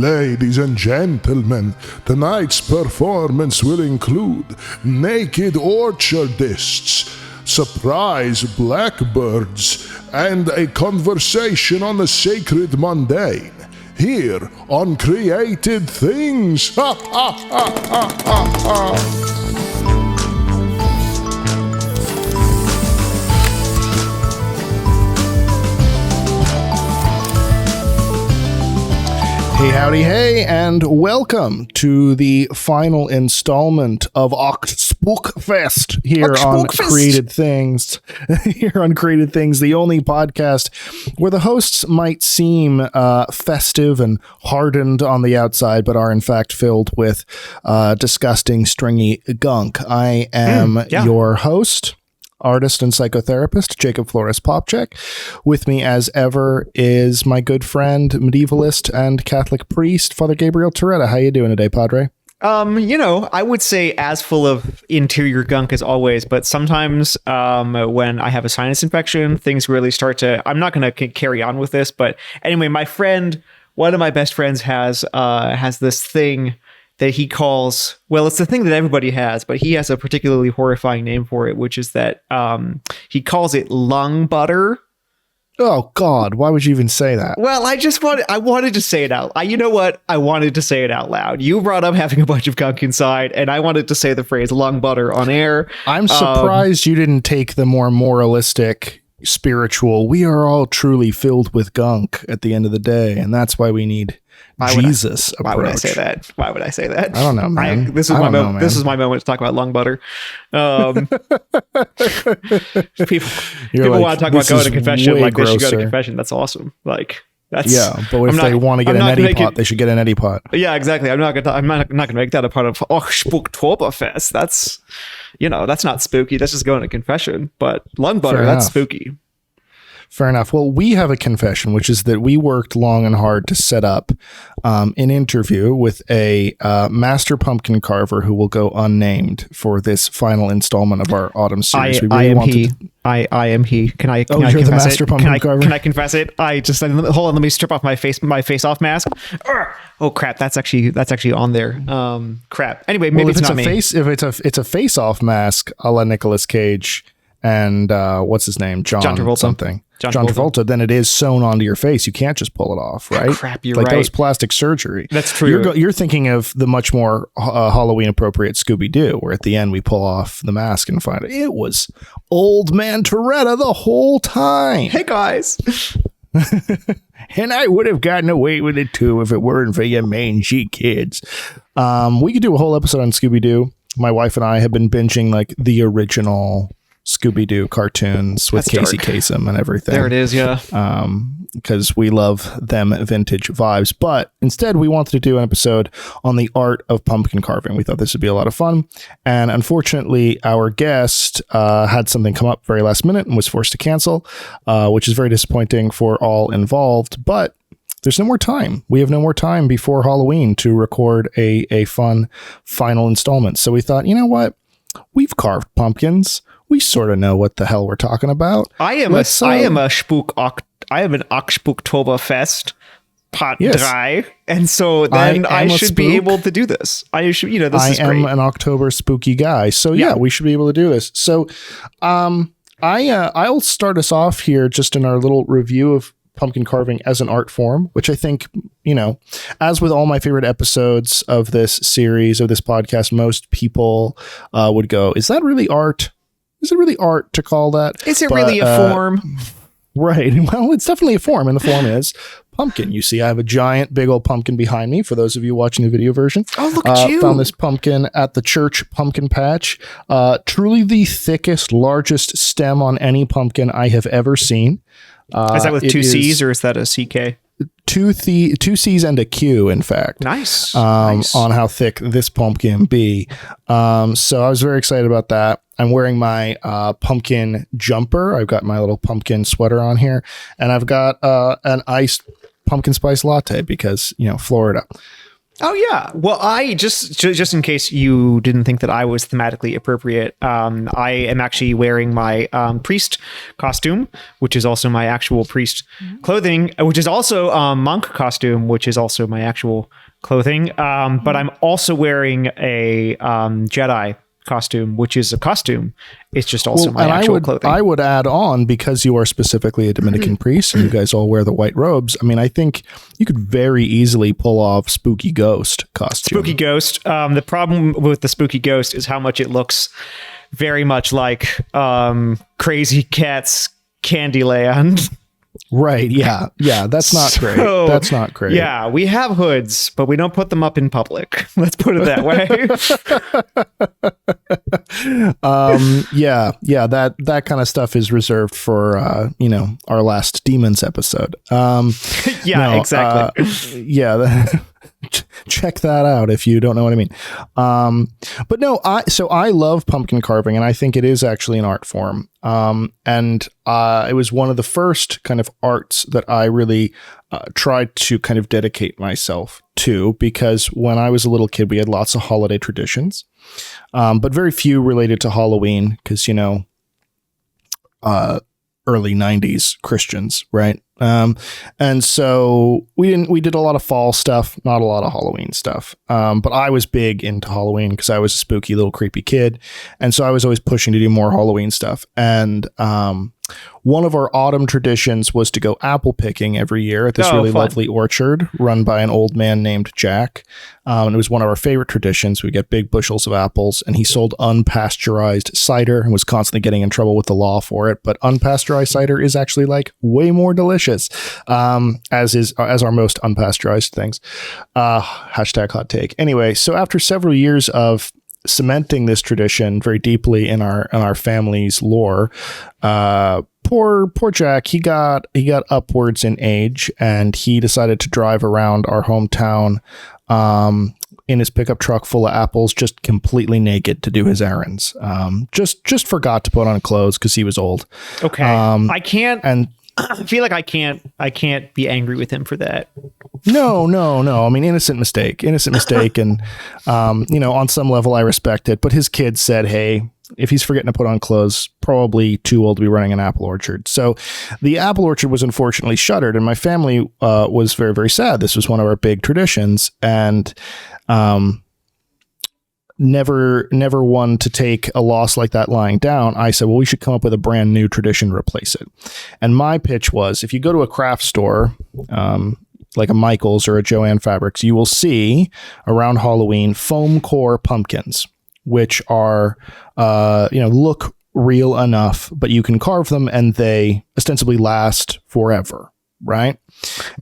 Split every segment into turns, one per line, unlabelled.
Ladies and gentlemen, tonight's performance will include naked orchardists, surprise blackbirds, and a conversation on the sacred mundane. Here on Created Things. Ha ha ha ha ha ha.
Hey, howdy, hey, and welcome to the final installment of Spookfest here on Created Things. Here on Created Things, the only podcast where the hosts might seem festive and hardened on the outside, but are in fact filled with disgusting, stringy gunk. I am your host, artist and psychotherapist, Jacob Flores Popchek. With me as ever is my good friend, medievalist and Catholic priest, Father Gabriel Toretta. How you doing today, Padre?
I would say as full of interior gunk as always, but sometimes when I have a sinus infection, things really start to, I'm not going to carry on with this, but anyway, one of my best friends has this thing that he calls, well, it's the thing that everybody has, but he has a particularly horrifying name for it, which is that he calls it lung butter.
Oh God, why would you even say that?
Well, I wanted to say it out. You know what? I wanted to say it out loud. You brought up having a bunch of gunk inside, and I wanted to say the phrase lung butter on air.
I'm surprised you didn't take the more moralistic, spiritual, we are all truly filled with gunk at the end of the day, and that's why we need Jesus approach.
Why would I say that?
I don't know, man.
This is my moment to talk about lung butter. People want to talk about going to confession, like they should go to confession. That's awesome. Like that's
but if they want to get an neti pot, they should get an neti pot.
Yeah, exactly. I'm not gonna make that a part of Spooktoberfest. That's not spooky. That's just going to confession. But lung butter, that's spooky.
Fair enough. Well, we have a confession, which is that we worked long and hard to set up an interview with a master pumpkin carver who will go unnamed for this final installment of our autumn series.
I am he. Can I
you're
confess
the master
it?
Pumpkin carver?
Can I confess it? Hold on. Let me strip off my face off mask. Oh crap! That's actually on there. Crap. Anyway, maybe it's not me.
If it's a face off mask, a la Nicolas Cage and what's his name, John Travolta. Something. John Travolta, then it is sewn onto your face. You can't just pull it off, right?
Oh, crap, you're
like
right.
That was plastic surgery.
That's true.
You're thinking of the much more Halloween appropriate Scooby-Doo, where at the end we pull off the mask and find it was Old Man Toretta the whole time.
Hey guys.
And I would have gotten away with it too if it weren't for you mangy kids. We could do a whole episode on Scooby-Doo. My wife and I have been binging like the original Scooby-Doo cartoons with Casey Kasem and everything.
There it is, yeah.
Because we love them vintage vibes. But instead, we wanted to do an episode on the art of pumpkin carving. We thought this would be a lot of fun. And unfortunately, our guest had something come up very last minute and was forced to cancel, which is very disappointing for all involved. But there's no more time. We have no more time before Halloween to record a fun final installment. So we thought, you know what? We've carved pumpkins. We sort of know what the hell we're talking about.
I am an Spooktoberfest pot dry, and so then I should be able to do this. This is great.
I am an October spooky guy, so yeah, we should be able to do this. So, I'll start us off here just in our little review of pumpkin carving as an art form, which I think, as with all my favorite episodes of this series, of this podcast, most people would go, is that really art? Is it really art to call that?
Is it really a form?
Right. Well, it's definitely a form, and the form is pumpkin. You see, I have a giant, big old pumpkin behind me for those of you watching the video version.
Oh, look at you.
Found this pumpkin at the church pumpkin patch. Truly the thickest, largest stem on any pumpkin I have ever seen.
Is that with two C's or is that a CK?
Two C's and a Q, in fact.
Nice.
On how thick this pumpkin be. So I was very excited about that. I'm wearing my pumpkin jumper. I've got my little pumpkin sweater on here, and I've got an iced pumpkin spice latte because, Florida.
Oh yeah. Well, I just in case you didn't think that I was thematically appropriate, I am actually wearing my priest costume, which is also my actual priest clothing, which is also monk costume, which is also my actual clothing. But I'm also wearing a Jedi costume, which is a costume. It's just also my actual clothing.
I would add on, because you are specifically a Dominican priest and you guys all wear the white robes. I mean, I think you could very easily pull off Spooky Ghost costume.
Spooky Ghost. The problem with the Spooky Ghost is how much it looks very much like Crazy Cat's Candyland.
Right. Yeah. Yeah. That's not great. That's not great.
Yeah. We have hoods, but we don't put them up in public. Let's put it that way.
Yeah. Yeah. That kind of stuff is reserved for, our last Demons episode.
Yeah, exactly.
Yeah. Check that out if you don't know what I mean. But no, I love pumpkin carving, and I think it is actually an art form. And it was one of the first kind of arts that I really tried to kind of dedicate myself to, because when I was a little kid, we had lots of holiday traditions, but very few related to Halloween, because, early 90s Christians, right? And so we did a lot of fall stuff, not a lot of Halloween stuff. But I was big into Halloween because I was a spooky little creepy kid. And so I was always pushing to do more Halloween stuff. And one of our autumn traditions was to go apple picking every year at this really lovely orchard run by an old man named Jack. And it was one of our favorite traditions. We get big bushels of apples, and he sold unpasteurized cider and was constantly getting in trouble with the law for it. But unpasteurized cider is actually like way more delicious, as are most unpasteurized things. Hashtag hot take. Anyway, so after several years of cementing this tradition very deeply in our family's lore, poor Jack, he got upwards in age, and he decided to drive around our hometown in his pickup truck full of apples, just completely naked, to do his errands. Just forgot to put on clothes because he was old.
Okay. I can't, and I feel like I can't be angry with him for that.
No. I mean, innocent mistake. And, on some level I respect it, but his kids said, hey, if he's forgetting to put on clothes, probably too old to be running an apple orchard. So the apple orchard was unfortunately shuttered, and my family was very, very sad. This was one of our big traditions, and never one to take a loss like that lying down. I said, well, we should come up with a brand new tradition to replace it. And my pitch was, if you go to a craft store, like a Michael's or a Joann Fabrics, you will see around Halloween foam core pumpkins, which are, look real enough, but you can carve them and they ostensibly last forever, right?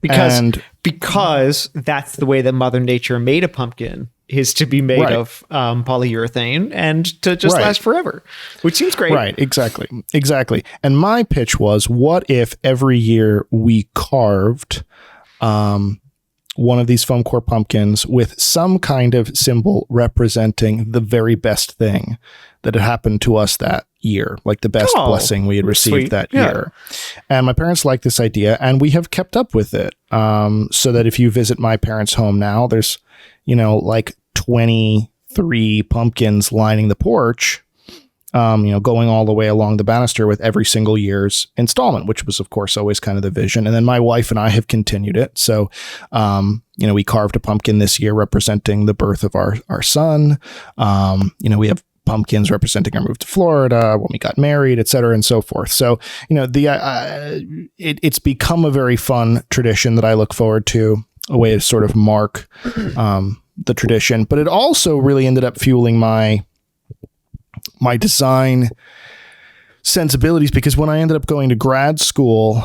Because that's the way that Mother Nature made a pumpkin, is to be made of polyurethane and to just last forever, which seems great.
Right, exactly. And my pitch was, what if every year we carved one of these foam core pumpkins with some kind of symbol representing the very best thing that had happened to us that year, like the best blessing we had received that year. And my parents liked this idea, and we have kept up with it. So that if you visit my parents' home now, there's, like 23 pumpkins lining the porch, going all the way along the banister with every single year's installment, which was, of course, always kind of the vision. And then my wife and I have continued it. So, we carved a pumpkin this year representing the birth of our son. We have pumpkins representing our move to Florida, when we got married, et cetera, and so forth. So, it's become a very fun tradition that I look forward to, a way to sort of mark the tradition. But it also really ended up fueling my design sensibilities, because when I ended up going to grad school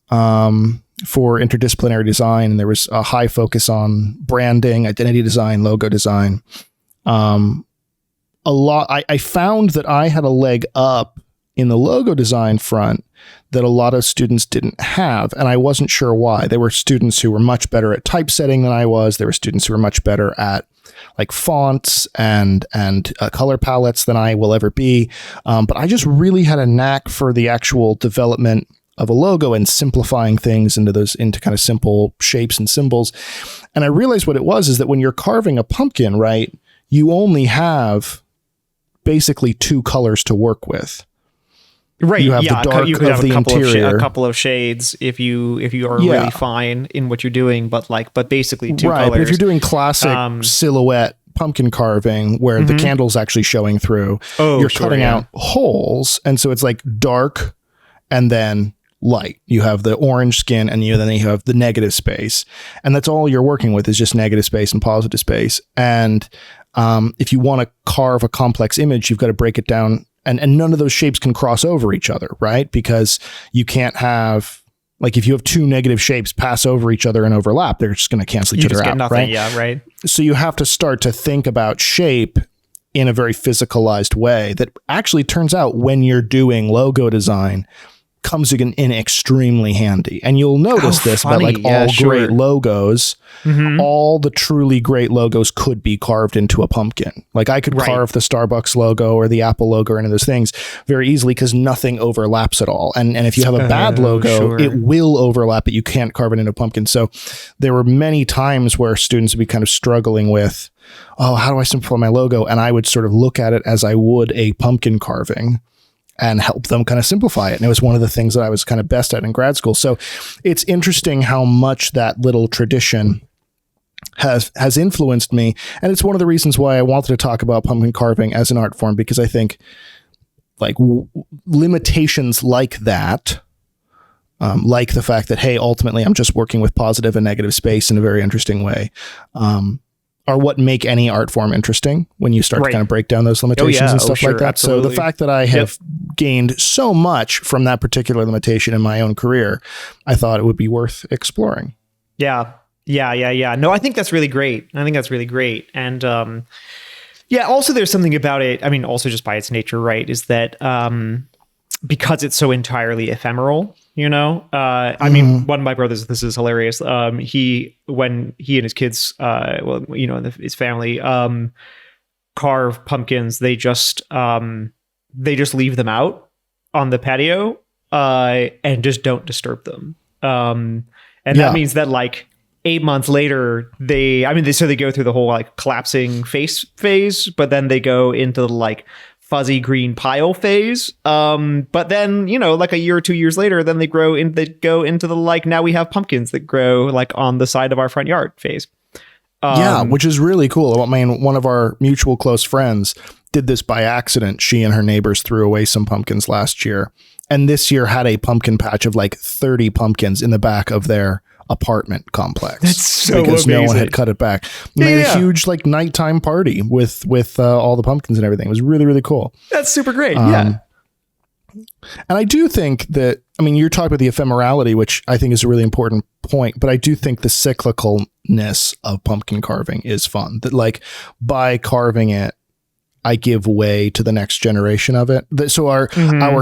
for interdisciplinary design, and there was a high focus on branding, identity design, logo design, I found that I had a leg up in the logo design front that a lot of students didn't have, and I wasn't sure why. There were students who were much better at typesetting than I was. There were students who were much better at like fonts and color palettes than I will ever be. But I just really had a knack for the actual development of a logo and simplifying things into kind of simple shapes and symbols. And I realized what it was is that when you're carving a pumpkin, right, you only have basically two colors to work with.
Right.
You have the dark
you could
of
have
the interior.
a couple of shades if you are really fine in what you're doing, but basically two colors.
But if you're doing classic silhouette pumpkin carving where the candle's actually showing through, you're cutting out holes, and so it's like dark and then light. You have the orange skin, and then you have the negative space, and that's all you're working with is just negative space and positive space. And if you want to carve a complex image, you've got to break it down. And none of those shapes can cross over each other, right? Because you can't have, like, if you have two negative shapes pass over each other and overlap, they're just going to cancel each other out,
nothing,
right?
Yeah, right.
So you have to start to think about shape in a very physicalized way that actually turns out when you're doing logo design comes in extremely handy. And you'll notice about like all great logos, all the truly great logos could be carved into a pumpkin. Like I could carve the Starbucks logo or the Apple logo or any of those things very easily because nothing overlaps at all. And if you have a bad logo, it will overlap, but you can't carve it into a pumpkin. So there were many times where students would be kind of struggling with, oh, how do I simplify my logo? And I would sort of look at it as I would a pumpkin carving and help them kind of simplify it. And it was one of the things that I was kind of best at in grad school. So it's interesting how much that little tradition has influenced me. And it's one of the reasons why I wanted to talk about pumpkin carving as an art form, because I think like limitations like that, like the fact that, hey, ultimately I'm just working with positive and negative space in a very interesting way, are what make any art form interesting when you start to kind of break down those limitations and stuff like that. Absolutely. So the fact that I have gained so much from that particular limitation in my own career, I thought it would be worth exploring.
Yeah. No, I think that's really great. And also there's something about it. I mean, also just by its nature, right, is that because it's so entirely ephemeral, I mean, one of my brothers, this is hilarious. When he and his kids, his family, carve pumpkins, they just leave them out on the patio, and just don't disturb them. That means that like 8 months later, they go through the whole like collapsing face phase, but then they go into the like fuzzy green pile phase. But then, like a year or 2 years later, then they go into the like, now we have pumpkins that grow like on the side of our front yard phase.
Which is really cool. I mean, one of our mutual close friends did this by accident. She and her neighbors threw away some pumpkins last year, and this year had a pumpkin patch of like 30 pumpkins in the back of their apartment complex.
That's so
because
amazing.
No one had cut it back. Made a huge like nighttime party with all the pumpkins and everything. It was really, really cool.
That's super great.
And I do think that, I mean, you're talking about the ephemerality, which I think is a really important point, but I do think the cyclicalness of pumpkin carving is fun. That like by carving it, I give way to the next generation of it. So our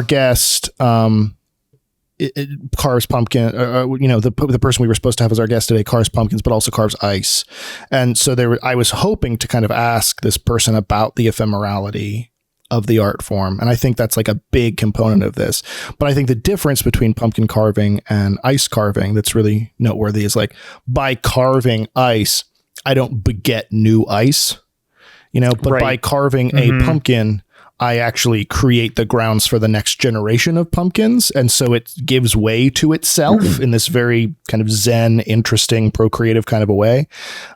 guest, it carves pumpkin, the person we were supposed to have as our guest today carves pumpkins, but also carves ice. And so I was hoping to kind of ask this person about the ephemerality of the art form. And I think that's like a big component of this. But I think the difference between pumpkin carving and ice carving that's really noteworthy is like by carving ice, I don't beget new ice, but by carving a pumpkin, I actually create the grounds for the next generation of pumpkins. And so it gives way to itself in this very kind of zen, interesting, procreative kind of a way.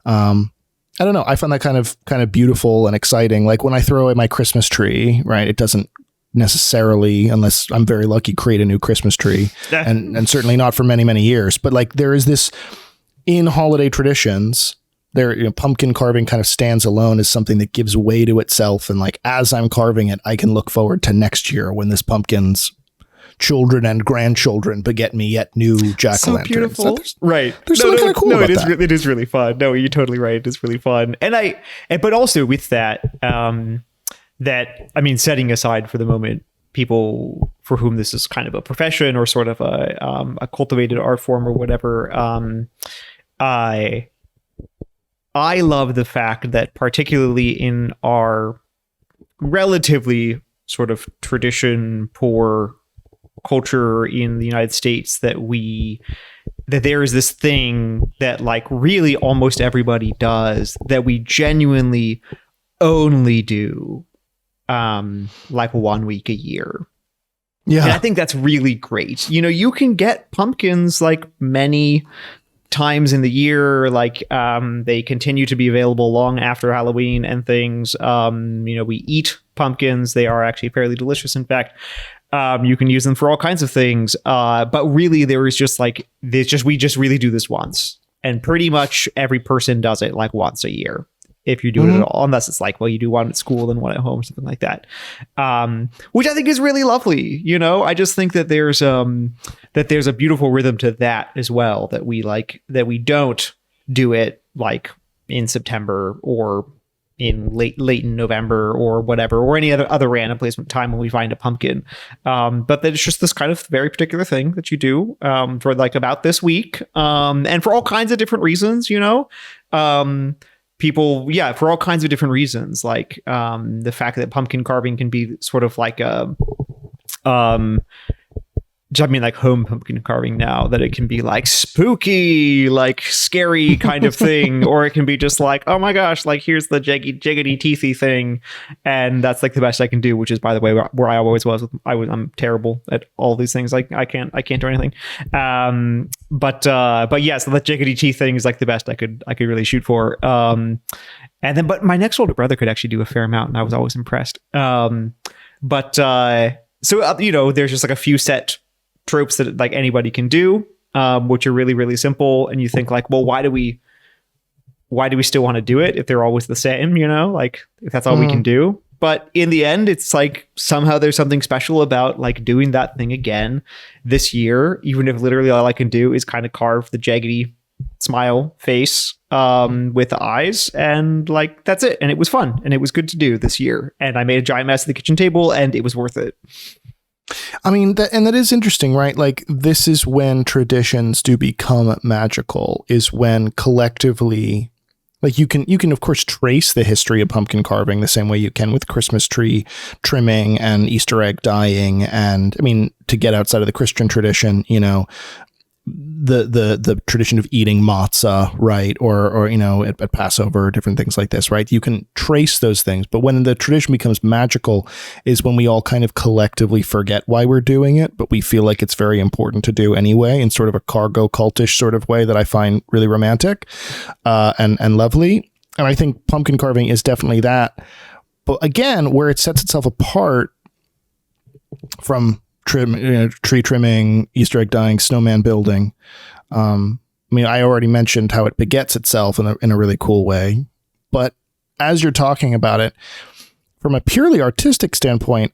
I don't know. I find that kind of beautiful and exciting. Like when I throw away my Christmas tree, right, it doesn't necessarily, unless I'm very lucky, create a new Christmas tree and certainly not for many, many years. But like there is this in holiday traditions, pumpkin carving kind of stands alone as something that gives way to itself. And like, as I'm carving it, I can look forward to next year when this pumpkin's children and grandchildren beget me yet new jack-o'-lanterns.
So beautiful.
Right. There's something kind of cool about that.
It is really fun. No, you're totally right. It is really fun. But also with that, setting aside for the moment, people for whom this is kind of a profession or sort of a cultivated art form or whatever, I love the fact that particularly in our relatively sort of tradition poor culture in the United States that there is this thing that like really almost everybody does that we genuinely only do like 1 week a year.
Yeah.
And I think that's really great. You know, you can get pumpkins like many times in the year, like they continue to be available long after Halloween and things. You know, we eat pumpkins. They are actually fairly delicious. In fact, you can use them for all kinds of things. But really there is just like we just really do this once, and pretty much every person does it like once a year. If you do it at all, unless it's like, well, you do one at school and one at home or something like that, which I think is really lovely. You know, I just think that there's a beautiful rhythm to that as well, that we don't do it like in September or in late in November or whatever, or any other random placement time when we find a pumpkin. But that it's just this kind of very particular thing that you do for like about this week, and for all kinds of different reasons, you know. People, for all kinds of different reasons, like the fact that pumpkin carving can be sort of like like home pumpkin carving now, that it can be like spooky, like scary kind of thing, or it can be just like, oh my gosh, like here's the jiggity teethy thing, and that's like the best I can do, which is, by the way, where I always was. I'm terrible at all these things. Like I can't do anything. But yeah, so the jiggity teeth thing is like the best I could really shoot for. And then, but my next older brother could actually do a fair amount, and I was always impressed. So you know, there's just like a few set tropes that like anybody can do, which are really, really simple. And you think like, well, why do we still want to do it if they're always the same, you know, like if that's all we can do? But in the end, it's like somehow there's something special about like doing that thing again this year, even if literally all I can do is kind of carve the jaggedy smile face with the eyes, and like that's it. And it was fun, and it was good to do this year. And I made a giant mess at the kitchen table, and it was worth it.
I mean, that is interesting, right? Like, this is when traditions do become magical, is when collectively, like you can of course trace the history of pumpkin carving the same way you can with Christmas tree trimming and Easter egg dyeing. And I mean, to get outside of the Christian tradition, you know, the tradition of eating matzah, right? Or you know, at Passover, different things like this, right? You can trace those things. But when the tradition becomes magical is when we all kind of collectively forget why we're doing it, but we feel like it's very important to do anyway, in sort of a cargo cultish sort of way that I find really romantic and lovely. And I think pumpkin carving is definitely that. But again, where it sets itself apart from tree trimming, Easter egg dyeing, snowman building. I mean, I already mentioned how it begets itself in a really cool way. But as you're talking about it, from a purely artistic standpoint,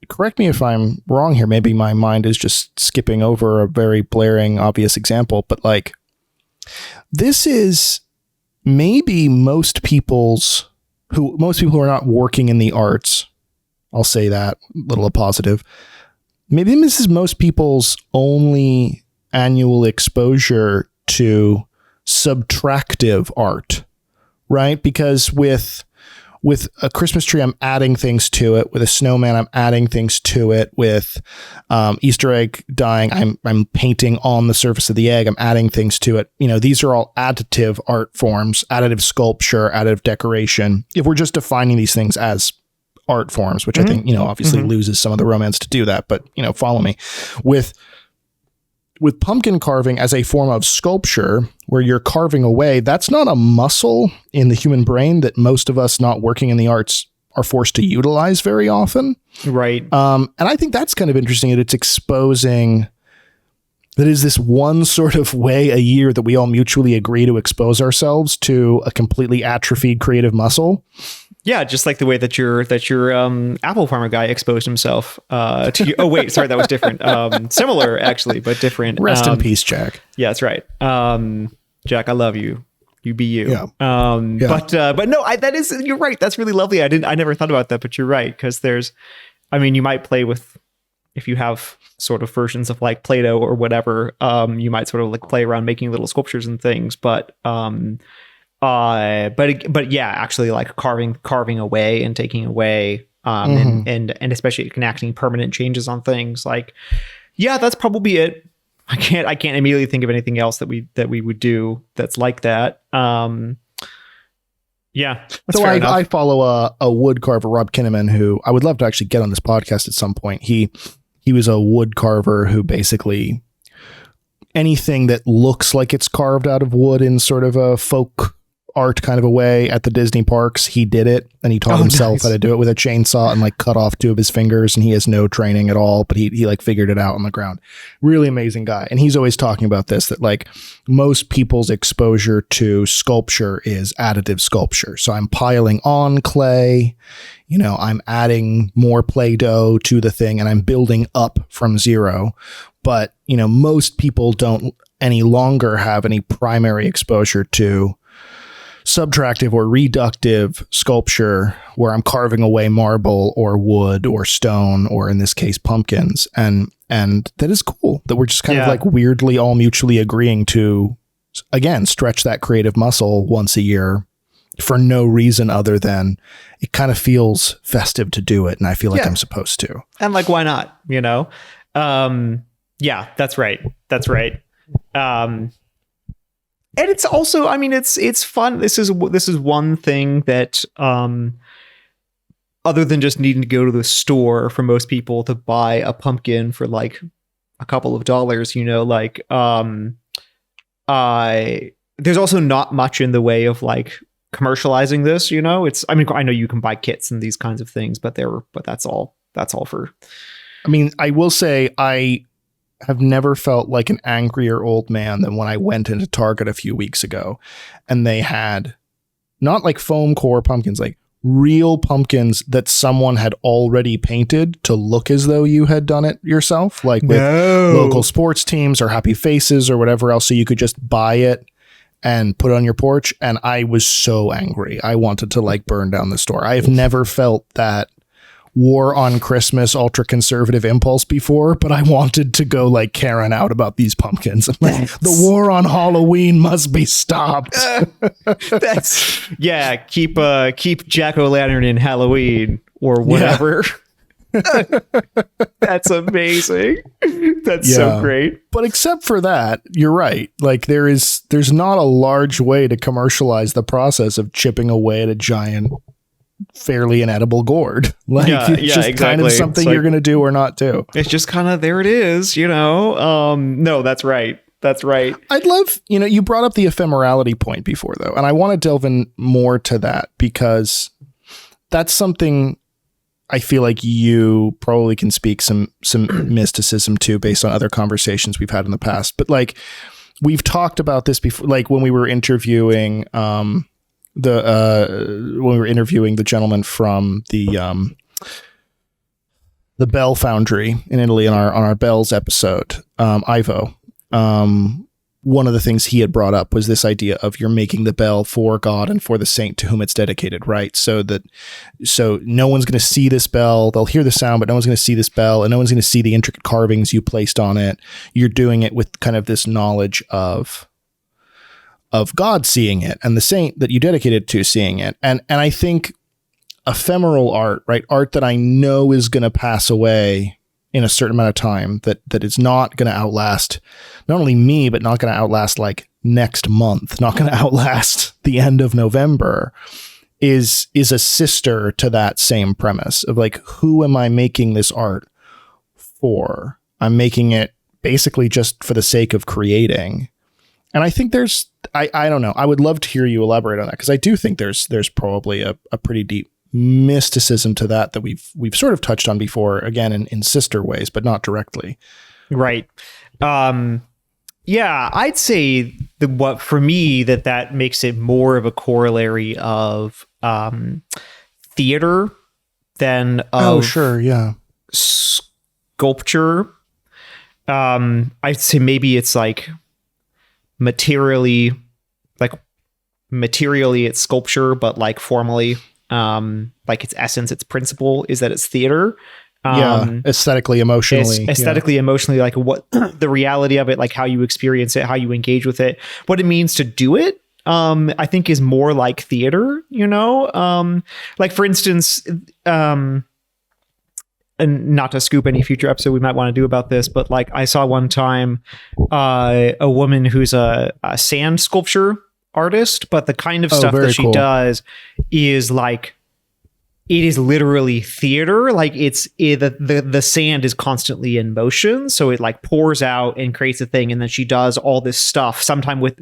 correct me if I'm wrong here. Maybe my mind is just skipping over a very blaring, obvious example. But like, this is maybe most people who are not working in the arts. I'll say that, little a positive. Maybe this is most people's only annual exposure to subtractive art, right? Because with a Christmas tree, I'm adding things to it. With a snowman, I'm adding things to it. With Easter egg dyeing, I'm painting on the surface of the egg. I'm adding things to it. You know, these are all additive art forms, additive sculpture, additive decoration. If we're just defining these things as art forms, which I think, you know, obviously loses some of the romance to do that, but you know, follow me. With pumpkin carving as a form of sculpture where you're carving away, that's not a muscle in the human brain that most of us not working in the arts are forced to utilize very often.
Right.
And I think that's kind of interesting that it's exposing that is this one sort of way a year that we all mutually agree to expose ourselves to a completely atrophied creative muscle.
Yeah, just like the way that your apple farmer guy exposed himself to you. Oh wait, sorry, that was different. Similar actually, but different.
Rest in peace, Jack.
Yeah, that's right. Jack, I love you. You be you.
Yeah.
But no, you're right. That's really lovely. I never thought about that, but you're right, because you might play with, if you have sort of versions of like Play-Doh or whatever, you might sort of like play around making little sculptures and things, but yeah, actually like carving away and taking away, and especially enacting permanent changes on things, like Yeah, that's probably it. I can't immediately think of anything else that we would do that's like that. Yeah, that's
so
fair enough.
I follow a wood carver, Rob Kinnaman, who I would love to actually get on this podcast at some point. He was a wood carver who basically anything that looks like it's carved out of wood in sort of a folk art kind of a way at the Disney parks, he did it, and he taught himself how to do it with a chainsaw and like cut off 2 of his fingers, and he has no training at all, but he like figured it out on the ground. Really amazing guy. And he's always talking about this, that like most people's exposure to sculpture is additive sculpture. So I'm piling on clay, I'm adding more Play-Doh to the thing, and I'm building up from zero. But most people don't any longer have any primary exposure to subtractive or reductive sculpture where I'm carving away marble or wood or stone, or in this case, pumpkins. And that is cool that we're just kind of like weirdly all mutually agreeing to, again, stretch that creative muscle once a year for no reason other than it kind of feels festive to do it. And I feel like I'm supposed to.
And like, why not? Yeah, that's right. That's right. And it's also, I mean, it's fun. This is one thing that, other than just needing to go to the store for most people to buy a pumpkin for like a couple of dollars, there's also not much in the way of like commercializing this, I know you can buy kits and these kinds of things, but that's all for.
I mean, I will say I have never felt like an angrier old man than when I went into Target a few weeks ago and they had not like foam core pumpkins, like real pumpkins that someone had already painted to look as though you had done it yourself, like with local sports teams or Happy Faces or whatever else. So you could just buy it and put it on your porch. And I was so angry. I wanted to like burn down the store. I have never felt that war on Christmas ultra conservative impulse before, but I wanted to go like Karen out about these pumpkins. Like, the war on Halloween must be stopped.
Keep jack-o'-lantern in Halloween or whatever. That's amazing. That's so great.
But except for that, you're right. Like there's not a large way to commercialize the process of chipping away at a giant, fairly inedible gourd. Like it's just exactly. Kind of something you're going to do or not do.
It's just kind of, there it is, no, that's right. That's right.
I'd love, you brought up the ephemerality point before though. And I want to delve in more to that because that's something I feel like you probably can speak some mysticism to based on other conversations we've had in the past. But like, we've talked about this before, like when we were interviewing, the gentleman from the Bell Foundry in Italy on our Bells episode, Ivo. One of the things he had brought up was this idea of you're making the bell for God and for the saint to whom it's dedicated, right? So no one's going to see this bell. They'll hear the sound, but no one's going to see this bell, and no one's going to see the intricate carvings you placed on it. You're doing it with kind of this knowledge of God seeing it and the saint that you dedicated to seeing it. And I think ephemeral art, right? Art that I know is going to pass away in a certain amount of time, that is not going to outlast not only me, but not going to outlast like next month, not going to outlast the end of November, is a sister to that same premise of like, who am I making this art for? I'm making it basically just for the sake of creating. And I think I don't know. I would love to hear you elaborate on that, because I do think there's probably a pretty deep mysticism to that we've sort of touched on before, again in sister ways, but not directly.
Right. Yeah, I'd say what for me that makes it more of a corollary of theater than of sculpture. I'd say maybe it's like materially it's sculpture, but like formally, like its essence, its principle is that it's theater.
Aesthetically, emotionally,
emotionally, like what the reality of it, like how you experience it, how you engage with it, what it means to do it. I think is more like theater, like for instance, and not to scoop any future episode we might want to do about this, but like I saw one time a woman who's a sand sculpture artist, but the kind of stuff that she does is like, it is literally theater. Like the sand is constantly in motion. So it like pours out and creates a thing. And then she does all this stuff, sometime with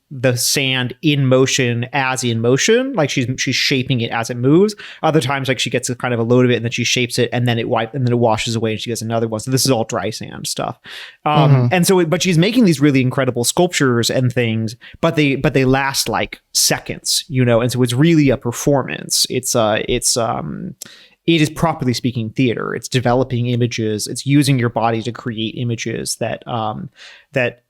the sand in motion as in motion. Like she's shaping it as it moves. Other times, like she gets a kind of a load of it and then she shapes it and then it washes away and she does another one. So this is all dry sand stuff. And so, but she's making these really incredible sculptures and things, but they last like seconds, you know? And so it's really a performance. It is, properly speaking, theater. It's developing images. It's using your body to create images that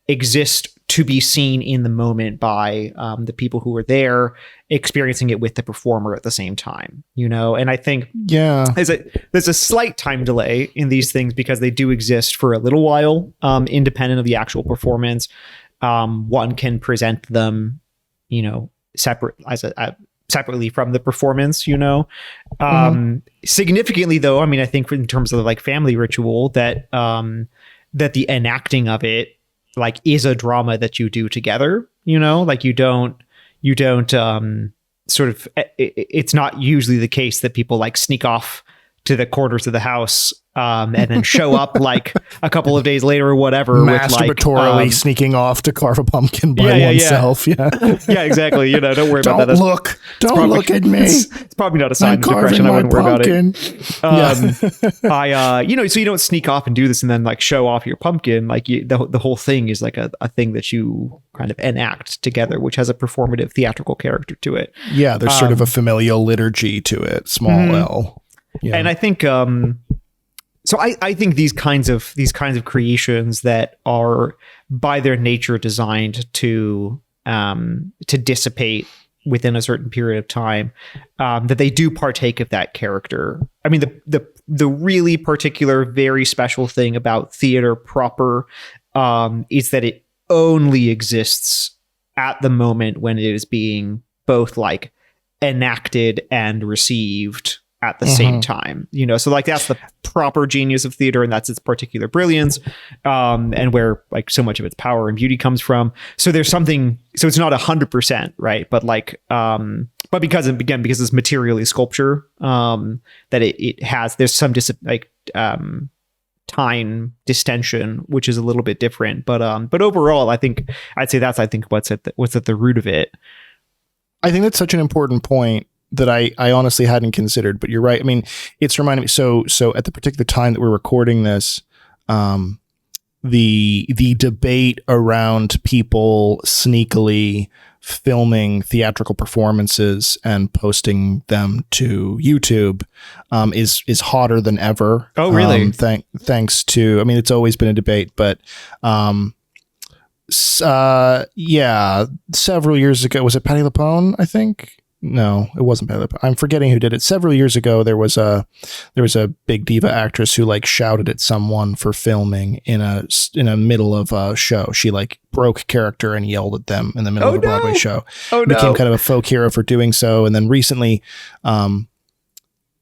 exist to be seen in the moment by the people who are there, experiencing it with the performer at the same time, you know? And I think there's a slight time delay in these things because they do exist for a little while, independent of the actual performance. One can present them, you know, separately from the performance, you know. Significantly though, I mean, I think in terms of like family ritual, that the enacting of it like is a drama that you do together, you know, like you don't sort of, it's not usually the case that people like sneak off to the corners of the house and then show up like a couple of days later or whatever,
masturbatorily with, sneaking off to carve a pumpkin by oneself. Yeah,
exactly. You know, don't worry about that.
Don't look at me.
It's probably not a sign of depression. I wouldn't worry about it. You know, so you don't sneak off and do this and then like show off your pumpkin. Like the whole thing is like a thing that you kind of enact together, which has a performative theatrical character to it.
Yeah, there's sort of a familial liturgy to it. Small L. Yeah.
And I think so I think these kinds of creations that are by their nature designed to dissipate within a certain period of time, that they do partake of that character. I mean, the really particular, very special thing about theater proper is that it only exists at the moment when it is being both like enacted and received at the same time, you know? So like, that's the proper genius of theater and that's its particular brilliance, and where like so much of its power and beauty comes from. So there's something, so it's not 100%, right? But like, but because it's materially sculpture, that it has, there's some time distension, which is a little bit different, but overall, I'd say what's at the root of it.
I think that's such an important point that I honestly hadn't considered, but you're right. I mean, it's reminding me. So at the particular time that we're recording this, the debate around people sneakily filming theatrical performances and posting them to YouTube is hotter than ever.
Oh, really?
Thanks to, I mean, it's always been a debate, but several years ago, was it Patti LuPone? I think. No, it wasn't Patti LuPone. I'm forgetting who did it. Several years ago, there was a big diva actress who like shouted at someone for filming in a middle of a show. She like broke character and yelled at them in the middle of a Broadway show. Became kind of a folk hero for doing so. And then recently, at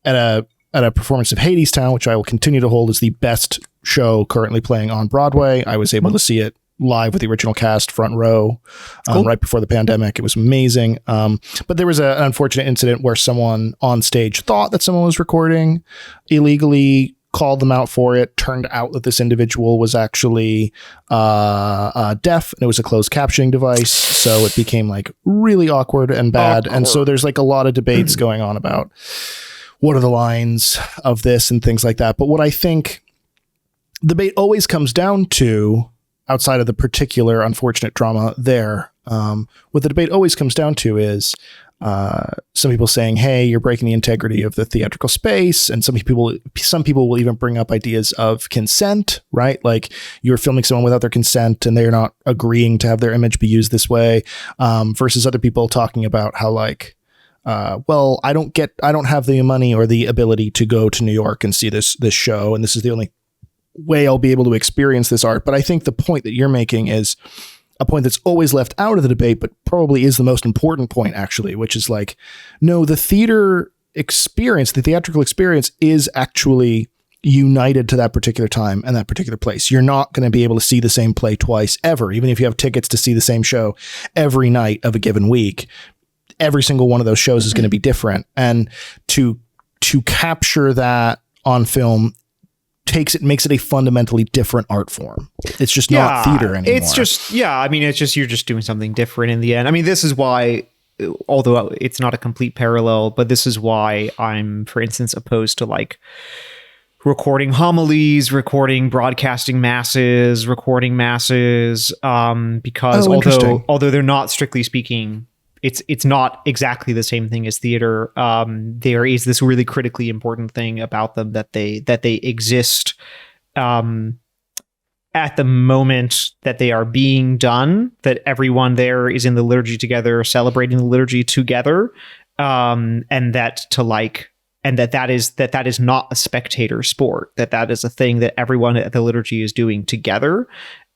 a performance of Hadestown, which I will continue to hold as the best show currently playing on Broadway, I was able to see it live with the original cast, front row, right before the pandemic. It was amazing. But there was an unfortunate incident where someone on stage thought that someone was recording illegally, called them out for it. Turned out that this individual was actually deaf, and it was a closed captioning device. So it became like really awkward and bad. And so there's like a lot of debates going on about what are the lines of this and things like that. But what I think the debate always comes down to, outside of the particular unfortunate drama there, what the debate always comes down to is some people saying, hey, you're breaking the integrity of the theatrical space. And some people will even bring up ideas of consent, right? Like you're filming someone without their consent and they're not agreeing to have their image be used this way, versus other people talking about how like, well, I don't have the money or the ability to go to New York and see this show. And this is the only way I'll be able to experience this art. But I think the point that you're making is a point that's always left out of the debate, but probably is the most important point actually, which is like, no, the theater experience, the theatrical experience is actually united to that particular time and that particular place. You're not going to be able to see the same play twice ever, even if you have tickets to see the same show every night of a given week. Every single one of those shows is going to be different. And to capture that on film makes it a fundamentally different art form. It's just not theater anymore.
It's just, you're just doing something different in the end. I mean, this is why, although it's not a complete parallel, but this is why I'm, for instance, opposed to like recording homilies, recording broadcasting masses, because although they're not strictly speaking, it's not exactly the same thing as theater. There is this really critically important thing about them that they exist at the moment that they are being done, that everyone there is in the liturgy together, celebrating the liturgy together, and that is not a spectator sport, that is a thing that everyone at the liturgy is doing together,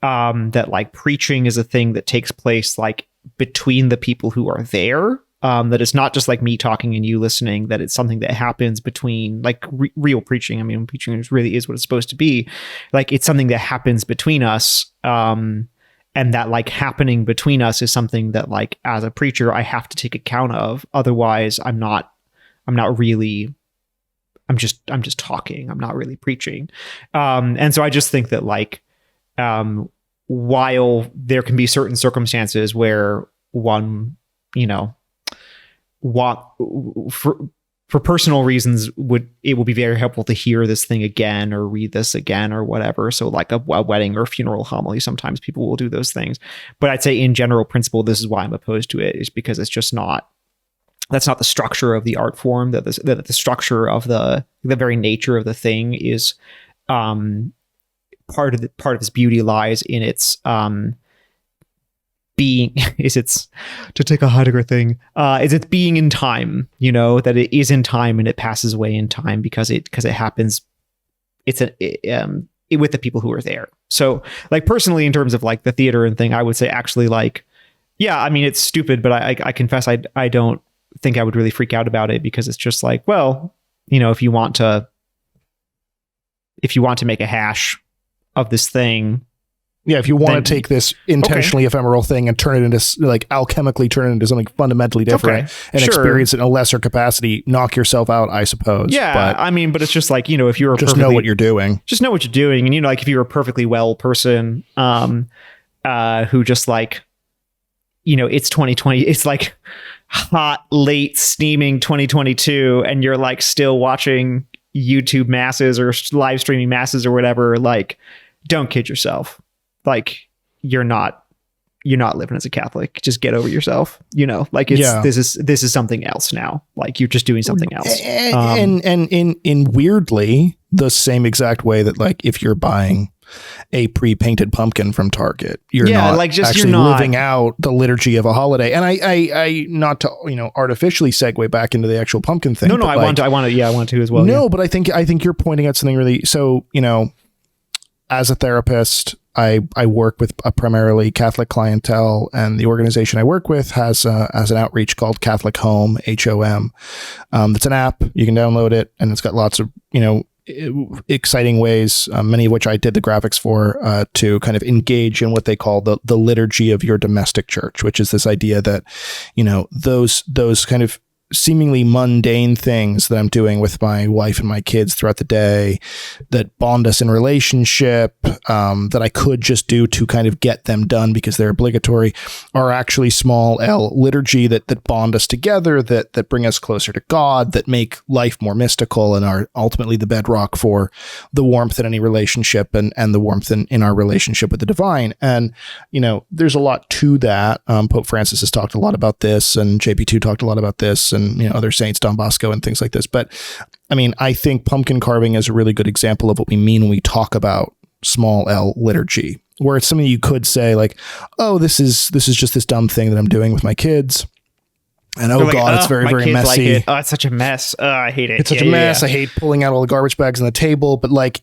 that like preaching is a thing that takes place like between the people who are there, that it's not just like me talking and you listening, that it's something that happens between like real preaching. I mean, preaching really is what it's supposed to be. Like it's something that happens between us, and that like happening between us is something that like as a preacher I have to take account of. Otherwise I'm just talking. I'm not really preaching. And so I just think that like, while there can be certain circumstances where one, for personal reasons it will be very helpful to hear this thing again or read this again or whatever. So like a wedding or funeral homily, sometimes people will do those things. But I'd say in general principle, this is why I'm opposed to it, is because it's just that's not the structure of the art form, that the structure of the very nature of the thing is, part of its beauty lies in its being, to take a Heidegger thing, is its being in time, that it is in time and it passes away in time because it happens, with the people who are there. So like personally, in terms of like the theater and thing, I would say actually like, yeah, I mean, it's stupid, but I confess I don't think I would really freak out about it, because it's just like, well, if you want to make a hash of this thing,
if you want to take this intentionally ephemeral thing and turn it into like alchemically turn it into something fundamentally different and experience it in a lesser capacity, knock yourself out, I suppose.
Yeah,
but
but it's just like, if you're
just know what you're doing.
Just know what you're doing, and like if you're a perfectly well person, who just like, it's 2020, it's like hot, late, steaming 2022, and you're like still watching YouTube masses or live streaming masses or whatever, like, don't kid yourself. Like, you're not living as a Catholic. Just get over yourself. Like this is something else now. Like you're just doing something else.
And in weirdly the same exact way that like if you're buying a pre-painted pumpkin from Target, you're living out the liturgy of a holiday. And I not to artificially segue back into the actual pumpkin thing.
No, I want to as well.
No,
yeah.
but I think you're pointing out something really. So as a therapist, I work with a primarily Catholic clientele, and the organization I work with has an outreach called Catholic Home, HOM. It's an app. You can download it, and it's got lots of exciting ways, many of which I did the graphics for, to kind of engage in what they call the liturgy of your domestic church, which is this idea that those kind of seemingly mundane things that I'm doing with my wife and my kids throughout the day that bond us in relationship, that I could just do to kind of get them done because they're obligatory, are actually small L liturgy that bond us together, that bring us closer to God, that make life more mystical and are ultimately the bedrock for the warmth in any relationship and the warmth in our relationship with the divine. And, there's a lot to that. Pope Francis has talked a lot about this, and JP2 talked a lot about this, and other saints, Don Bosco and things like this. But I mean, I think pumpkin carving is a really good example of what we mean when we talk about small L liturgy, where it's something you could say like, oh, this is just this dumb thing that I'm doing with my kids. And God, it's very, very messy.
Like it. Oh, it's such a mess. I hate it.
It's such a mess. I hate pulling out all the garbage bags on the table. But like,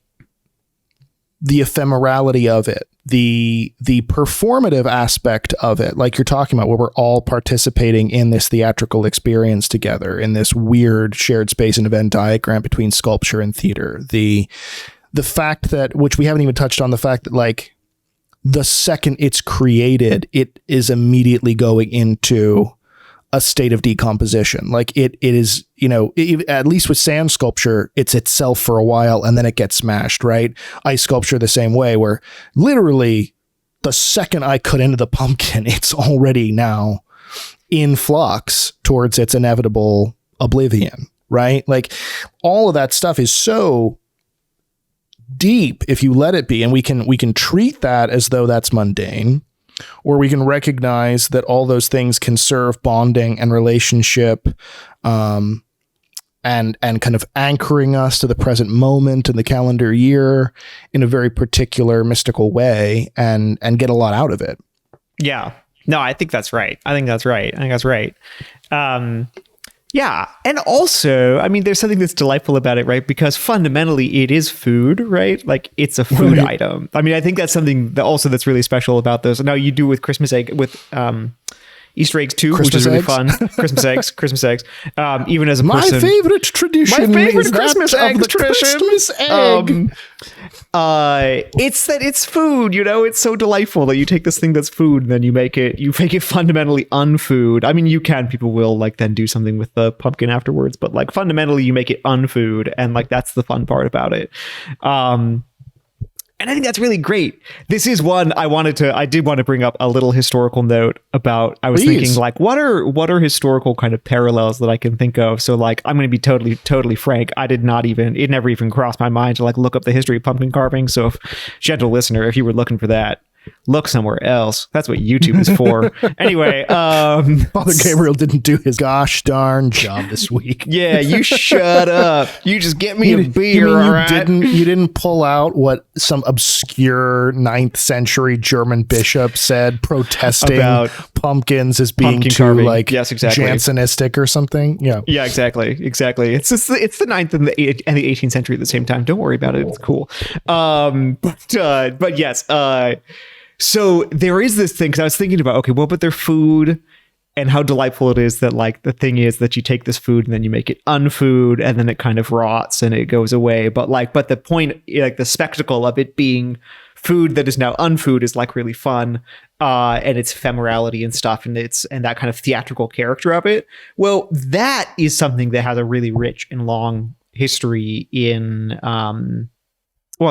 the ephemerality of it, the performative aspect of it, like you're talking about, where we're all participating in this theatrical experience together in this weird shared space and Venn diagram between sculpture and theater. The fact that, which we haven't even touched on, the fact that like the second it's created, it is immediately going into a state of decomposition. Like it is, at least with sand sculpture, it's itself for a while and then it gets smashed, right? Ice sculpture the same way, where literally the second I cut into the pumpkin, it's already now in flux towards its inevitable oblivion, right? Like all of that stuff is so deep if you let it be, and we can treat that as though that's mundane. Or we can recognize that all those things can serve bonding and relationship, and kind of anchoring us to the present moment and the calendar year in a very particular mystical way, and get a lot out of it.
Yeah. No, I think that's right. Yeah. And also, I mean, there's something that's delightful about it, right? Because fundamentally it is food, right? Like it's a food item. I mean, I think that's something that also that's really special about those. Now you do with Christmas egg, with Easter eggs too,
Christmas
which is really
eggs?
fun. Christmas eggs. Even as a person,
My favorite tradition.
My favorite
is
Christmas
that
egg
of the
tradition.
Christmas egg.
It's that it's food, it's so delightful that you take this thing that's food and then you make it fundamentally unfood. I mean, people will like then do something with the pumpkin afterwards, but like fundamentally you make it unfood, and like that's the fun part about it. And I think that's really great. This is one I did want to bring up a little historical note about. I was thinking like, what are historical kind of parallels that I can think of? So like, I'm going to be totally frank. It never even crossed my mind to like look up the history of pumpkin carving. So if, gentle listener, if you were looking for that, look somewhere else. That's what YouTube is for. Anyway,
Father Gabriel didn't do his gosh darn job this week.
Yeah, you shut up. You just get me a beer.
You didn't pull out what some obscure 9th century German bishop said protesting about pumpkins as being too carving. Like yes, exactly. Jansenistic or something. Yeah.
Yeah, exactly. It's the 9th and the 18th century at the same time. Don't worry about it. It's cool. But yes. So there is this thing, because I was thinking about, okay, well, but they're food, and how delightful it is that like the thing is that you take this food and then you make it unfood, and then it kind of rots and it goes away. But the point, like the spectacle of it being food that is now unfood is like really fun, and its ephemerality and stuff, and that kind of theatrical character of it. Well, that is something that has a really rich and long history in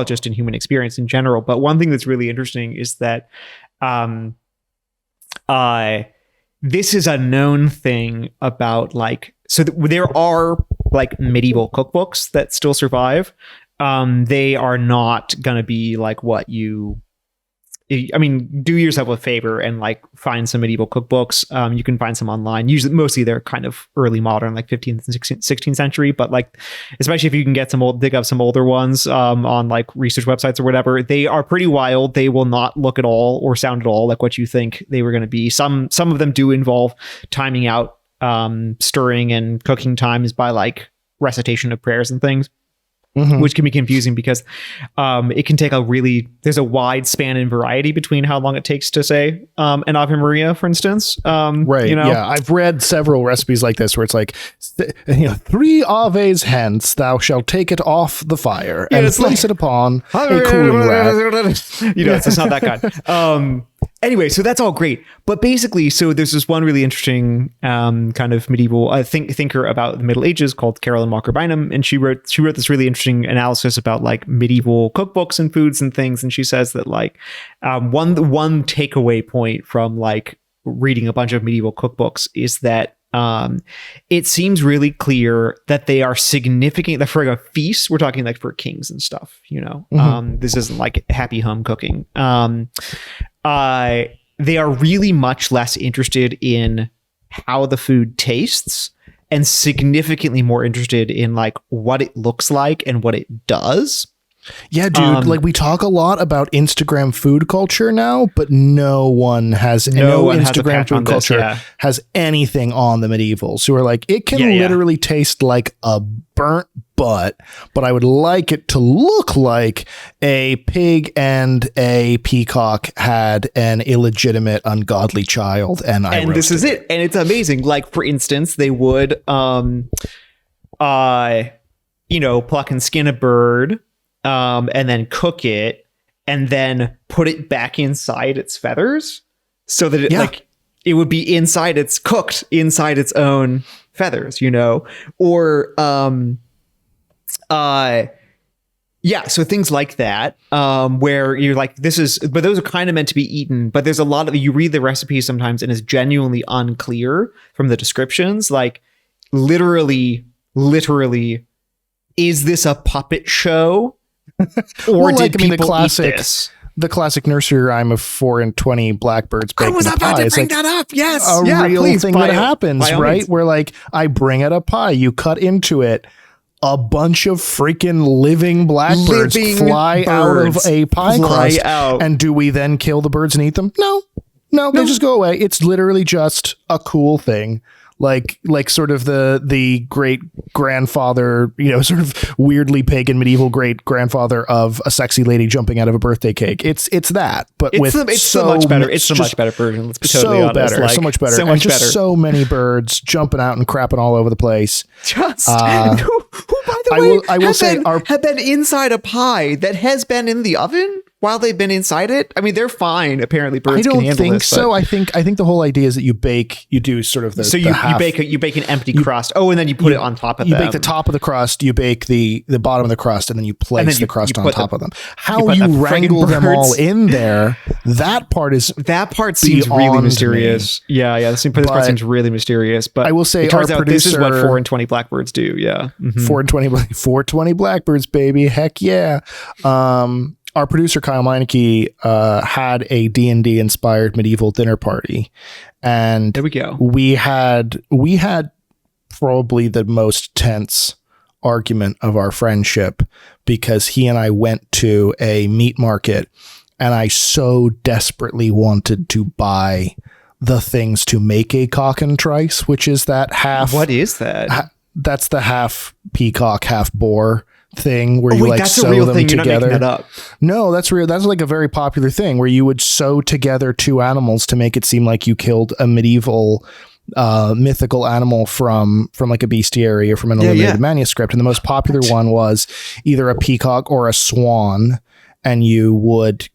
just in human experience in general. But one thing that's really interesting is that this is a known thing about there are like medieval cookbooks that still survive. They are not going to be like what do yourself a favor and like find some medieval cookbooks. You can find some online. Usually, mostly they're kind of early modern, like 15th and 16th century. But like, especially if you can get dig up some older ones on like research websites or whatever, they are pretty wild. They will not look at all or sound at all like what you think they were going to be. Some of them do involve timing out stirring and cooking times by like recitation of prayers and things. Mm-hmm. Which can be confusing because it can take there's a wide span in variety between how long it takes to say an Ave Maria, for instance.
Right. Yeah. I've read several recipes like this where it's like, 3 Aves hence, thou shalt take it off the fire and place it upon a cooling rack.
It's not that kind. Anyway, so that's all great. But basically, so there's this one really interesting kind of medieval thinker about the Middle Ages called Carolyn Walker Bynum. And she wrote this really interesting analysis about like medieval cookbooks and foods and things. And she says that like one takeaway point from like reading a bunch of medieval cookbooks is that it seems really clear that they are significant. That for a feast, we're talking like for kings and stuff, Mm-hmm. This isn't like happy home cooking. They are really much less interested in how the food tastes and significantly more interested in like what it looks like and what it does.
Yeah, dude, like we talk a lot about Instagram food culture now, but no one has Instagram food culture has anything on the medievals who are like, it can literally taste like a burnt butt, but I would like it to look like a pig and a peacock had an illegitimate, ungodly child, and this is it.
And it's amazing. Like, for instance, they would pluck and skin a bird, and then cook it, and then put it back inside its feathers, so that it would be cooked inside its own feathers, or so things like that, where you're like, but those are kind of meant to be eaten, but there's a lot of, you read the recipes sometimes and it's genuinely unclear from the descriptions, like literally, is this a puppet show? Or did people eat this?
The classic nursery rhyme of 4 and 20 blackbirds baked in a pie. I was about to
bring that up. Yes.
A real thing that happens, right? Where like, I bring out a pie, you cut into it, a bunch of freaking living blackbirds fly out of a pie crust. And do we then kill the birds and eat them? No, they just go away. It's literally just a cool thing. Like sort of the great grandfather, sort of weirdly pagan medieval great grandfather of a sexy lady jumping out of a birthday cake. It's that, but it's so much better.
It's a much better version. Let's be totally honest.
So much better. So much better. So many birds jumping out and crapping all over the place.
Who, by the way, have been inside a pie that has been in the oven while they've been inside it. I mean, they're fine. Apparently, birds can handle this. I don't think
so. I think the whole idea is that you do sort of the
you bake an empty crust. Oh, and then you put it on top of them.
You bake the top of the crust. You bake the bottom of the crust, and then you place the crust on top of them. How you wrangle them all in there? That part
seems really mysterious. Me. Yeah. This part seems really mysterious. But
I will say,
it turns out this is what 4 and 20 blackbirds do. Yeah,
4 and 20 blackbirds, baby. Heck yeah. Our producer Kyle Meineke had a D&D inspired medieval dinner party, and
there we go.
We had probably the most tense argument of our friendship, because he and I went to a meat market, and I so desperately wanted to buy the things to make a cockatrice, which is that half.
What is that?
That's the half peacock, half boar thing where you
that's
sew
a real
them
thing.
together.
You're not making that up.
No, that's real. That's like a very popular thing where you would sew together two animals to make it seem like you killed a medieval mythical animal from like a bestiary or from an illuminated manuscript. And the most popular one was either a peacock or a swan, and you would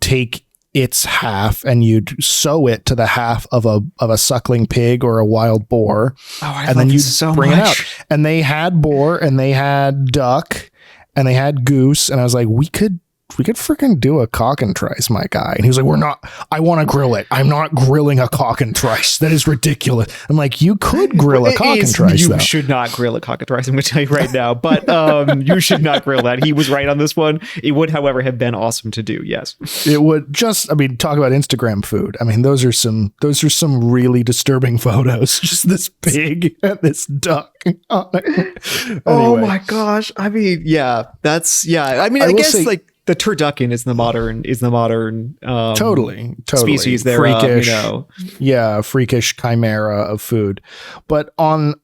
take its half and you'd sew it to the half of a suckling pig or a wild boar. And then you'd bring it out. And they had boar and they had duck and they had goose. And I was like, we could freaking do a cockatrice, my guy. And he was like, I want to grill it. I'm not grilling a cockatrice. That is ridiculous. I'm like, you could grill a cockatrice.
You should not grill a cockatrice. I'm going to tell you right now, but you should not grill that. He was right on this one. It would, however, have been awesome to do. Yes.
It would talk about Instagram food. I mean, those are some really disturbing photos. Just this pig and this duck. Anyway.
Oh my gosh. I mean, yeah, I mean, I guess the turducken is the modern
totally
species there,
freakish, freakish chimera of food. But on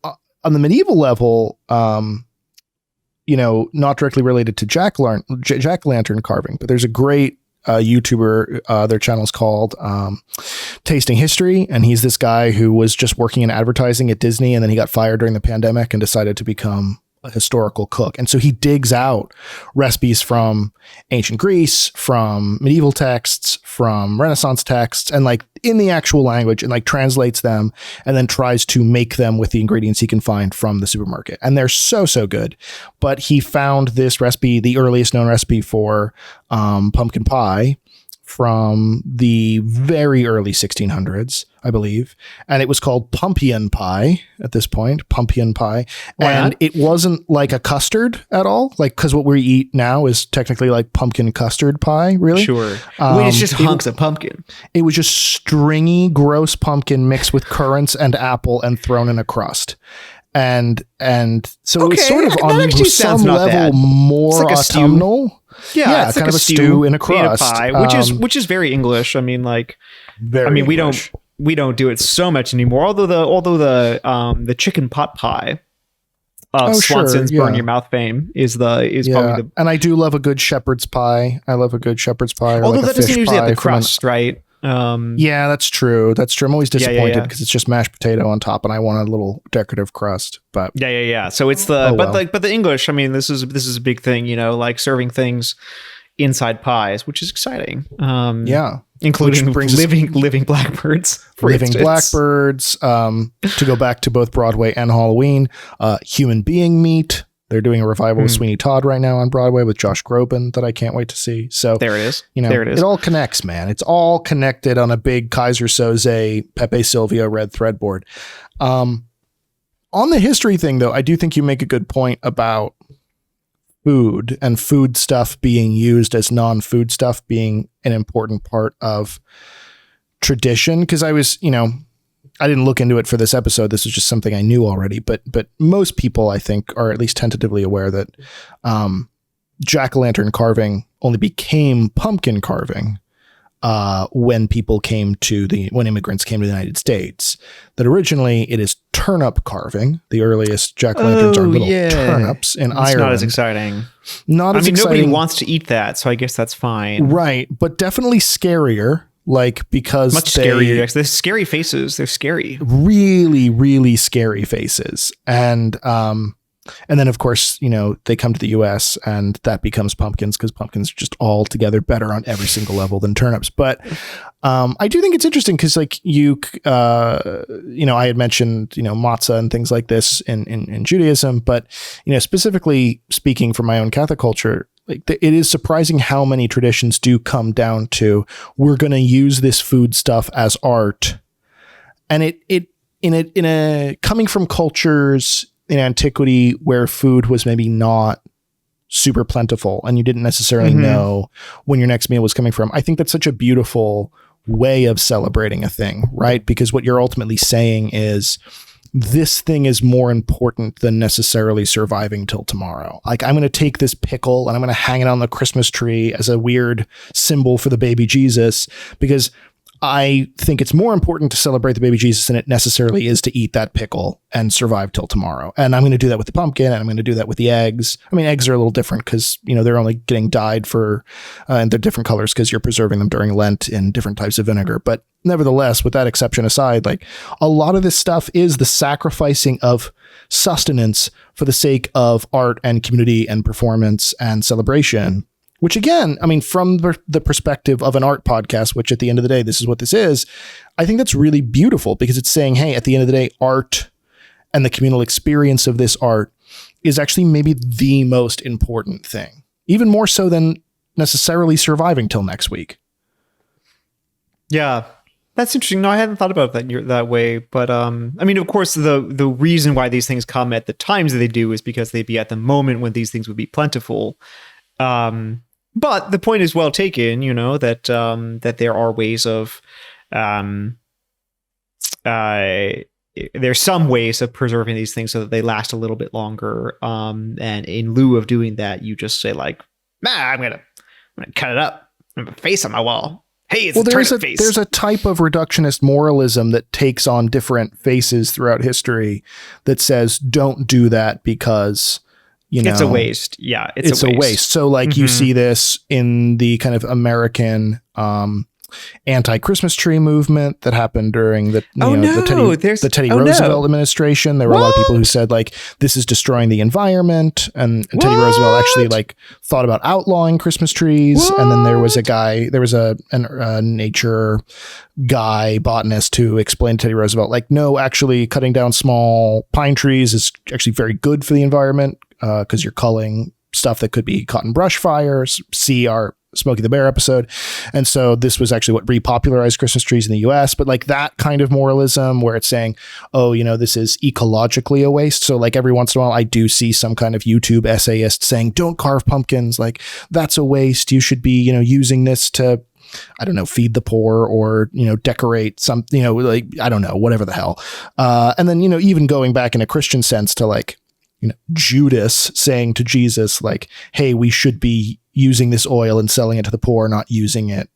the medieval level, not directly related to jack-o'-lantern carving, but there's a great YouTuber, their channel's called Tasting History, and he's this guy who was just working in advertising at Disney, and then he got fired during the pandemic and decided to become a historical cook. And so he digs out recipes from ancient Greece, from medieval texts, from Renaissance texts, and like in the actual language, and like translates them and then tries to make them with the ingredients he can find from the supermarket. And they're so good. But he found this recipe, the earliest known recipe for pumpkin pie, from the very early 1600s, I believe. And it was called Pumpian pie at this point, Pumpian pie. And it wasn't like a custard at all, like, because what we eat now is technically like pumpkin custard pie, really.
Sure. It's just hunks of pumpkin.
It was just stringy, gross pumpkin mixed with currants and apple and thrown in a crust. And so
Okay,
it's sort of
that
on
actually
some
sounds not
level
bad.
more
It's like a stew.
autumnal.
Yeah, it's
kind
like
of a stew in a crust,
pie, which is very English. I mean, like,
very English.
we don't do it so much anymore. Although the chicken pot pie of Swanson's Burn Your Mouth fame is probably the.
And I do love a good shepherd's pie. I love a good shepherd's pie. Or
Although
like
that
a
doesn't
fish
usually have
pie
the crust, right?
Yeah, that's true. That's true. I'm always disappointed because it's just mashed potato on top, and I want a little decorative crust. But
yeah. So it's but the English. I mean, this is a big thing. You know, like serving things inside pies, which is exciting. Including living blackbirds.
Blackbirds. To go back to both Broadway and Halloween, human being meat. They're doing a revival of Sweeney Todd right now on Broadway with Josh Groban that I can't wait to see. So
there it is.
There it is. It all connects, man. It's all connected on a big Kaiser Soze, Pepe Silvio red threadboard. On the history thing, though, I do think you make a good point about food and food stuff being used as non-food stuff being an important part of tradition. Because I didn't look into it for this episode. This is just something I knew already, but most people, I think, are at least tentatively aware that jack-o'-lantern carving only became pumpkin carving when immigrants came to the United States. That originally it is turnip carving. The earliest jack-o'-lanterns are little turnips in Ireland.
Not as exciting. Nobody wants to eat that, so I guess that's fine.
Right, but definitely scarier. Because
much scarier. They're scary faces. They're scary.
Really, really scary faces. And then of course, they come to the US and that becomes pumpkins because pumpkins are just altogether better on every single level than turnips. But I do think it's interesting because I had mentioned, matzah and things like this in Judaism, but, specifically speaking from my own Catholic culture, it is surprising how many traditions do come down to we're going to use this food stuff as art, and it coming from cultures in antiquity where food was maybe not super plentiful and you didn't necessarily know when your next meal was coming from. I think that's such a beautiful way of celebrating a thing, right? Because what you're ultimately saying is, this thing is more important than necessarily surviving till tomorrow. I'm going to take this pickle and I'm going to hang it on the Christmas tree as a weird symbol for the baby Jesus, because I think it's more important to celebrate the baby Jesus than it necessarily is to eat that pickle and survive till tomorrow. And I'm going to do that with the pumpkin, and I'm going to do that with the eggs. I mean, eggs are a little different because, they're only getting dyed and they're different colors because you're preserving them during Lent in different types of vinegar. But nevertheless, with that exception aside, a lot of this stuff is the sacrificing of sustenance for the sake of art and community and performance and celebration. Which again, from the perspective of an art podcast, which at the end of the day, this is what this is, I think that's really beautiful because it's saying, hey, at the end of the day, art and the communal experience of this art is actually maybe the most important thing, even more so than necessarily surviving till next week.
Yeah, that's interesting. No, I hadn't thought about that way. But of course, the reason why these things come at the times that they do is because they'd be at the moment when these things would be plentiful. But the point is well taken, that there are ways of, there's some ways of preserving these things so that they last a little bit longer. And in lieu of doing that, you just say I'm gonna cut it up. I'm gonna face on my wall. Hey, it's a turnip face.
There's a type of reductionist moralism that takes on different faces throughout history that says, don't do that because
it's a waste. Yeah,
it's a waste. So you see this in the kind of American anti-Christmas tree movement that happened during the Teddy Roosevelt administration. There were a lot of people who said this is destroying the environment, and Teddy Roosevelt actually thought about outlawing Christmas trees. And then there was a nature guy, botanist, who explained to Teddy Roosevelt no, actually cutting down small pine trees is actually very good for the environment because you're culling stuff that could be caught in brush fires. See our Smokey the Bear episode. And so this was actually what repopularized Christmas trees in the US. But that kind of moralism where it's saying, oh, this is ecologically a waste. So every once in a while I do see some kind of YouTube essayist saying, don't carve pumpkins. That's a waste. You should be, using this to I don't know, feed the poor or, decorate some, like, I don't know, whatever the hell. And then, even going back in a Christian sense to like, Judas saying to Jesus, like, hey, we should be using this oil and selling it to the poor, not using it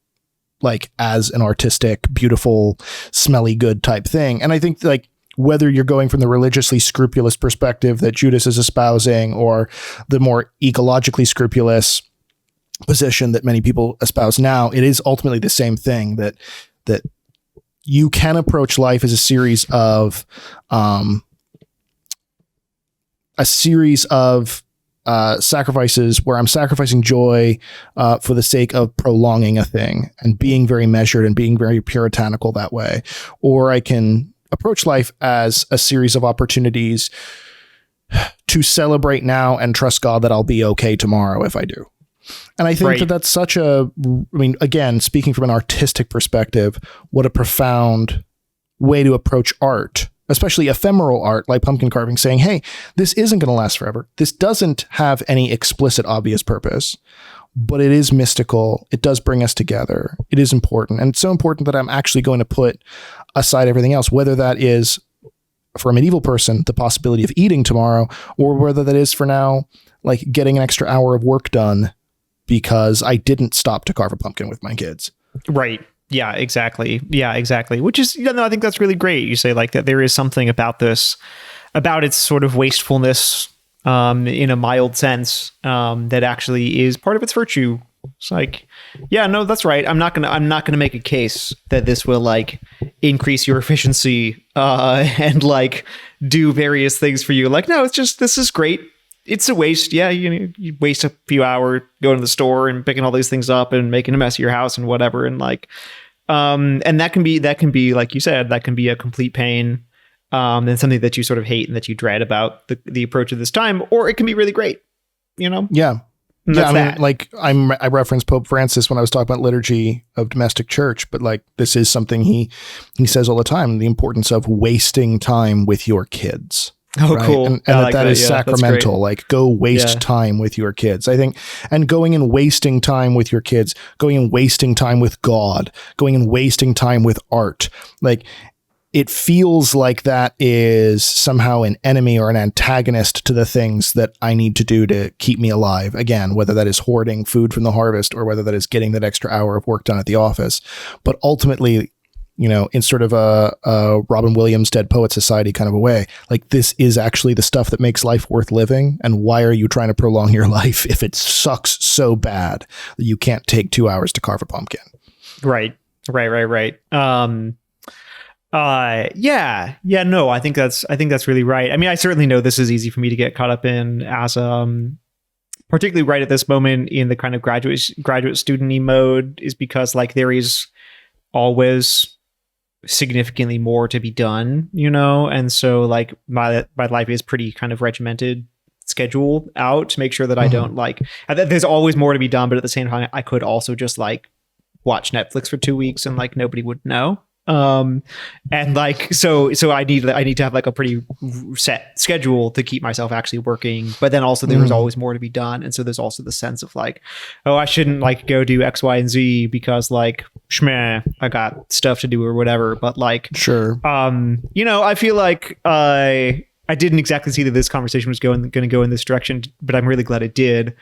like as an artistic, beautiful, smelly good type thing. And I think like whether you're going from the religiously scrupulous perspective that Judas is espousing or the more ecologically scrupulous position that many people espouse now, it is ultimately the same thing that you can approach life as a series of sacrifices where I'm sacrificing joy for the sake of prolonging a thing and being very measured and being very puritanical that way. Or I can approach life as a series of opportunities to celebrate now and trust God that I'll be okay tomorrow if I do. And I think that that's such again, speaking from an artistic perspective, what a profound way to approach art, especially ephemeral art like pumpkin carving, saying, hey, this isn't going to last forever. This doesn't have any explicit, obvious purpose, but it is mystical. It does bring us together. It is important. And it's so important that I'm actually going to put aside everything else, whether that is for a medieval person, the possibility of eating tomorrow, or whether that is for now, like getting an extra hour of work done because I didn't stop to carve a pumpkin with my kids.
Right. Yeah, exactly. Which is, I think that's really great. You say like that there is something about this, about its sort of wastefulness, in a mild sense, that actually is part of its virtue. It's like, yeah, no, that's right. I'm not gonna make a case that this will like increase your efficiency, and like do various things for you. Like, no, it's just, this is great. It's a waste. Yeah, you waste a few hours going to the store and picking all these things up and making a mess of your house and whatever. And like, and that can be, like you said, that can be a complete pain. And something that you sort of hate and that you dread about the approach of this time, or it can be really great,
Yeah.
Yeah,
I mean, like I referenced Pope Francis when I was talking about liturgy of domestic church, but like this is something he says all the time, the importance of wasting time with your kids.
Oh,
right?
cool.
And that is sacramental. Like go waste time with your kids. I think, and going and wasting time with your kids, going and wasting time with God, going and wasting time with art. Like it feels like that is somehow an enemy or an antagonist to the things that I need to do to keep me alive. Again, whether that is hoarding food from the harvest or whether that is getting that extra hour of work done at the office. But ultimately, in sort of a Robin Williams Dead Poet Society kind of a way, like this is actually the stuff that makes life worth living. And why are you trying to prolong your life if it sucks so bad that you can't take 2 hours to carve a pumpkin?
Right. No, I think that's really right. I mean, I certainly know this is easy for me to get caught up in as particularly right at this moment in the kind of graduate student-y mode, is because like there is always significantly more to be done, and so like my life is pretty kind of regimented, scheduled out to make sure that I don't like, there's always more to be done, but at the same time I could also just like watch Netflix for 2 weeks and like nobody would know. And like, so I need to have like a pretty set schedule to keep myself actually working. But then also there's always more to be done. And so there's also the sense of like, oh, I shouldn't like go do X, Y, and Z because like, I got stuff to do or whatever. But like,
sure.
I feel like I didn't exactly see that this conversation was going to go in this direction, but I'm really glad it did.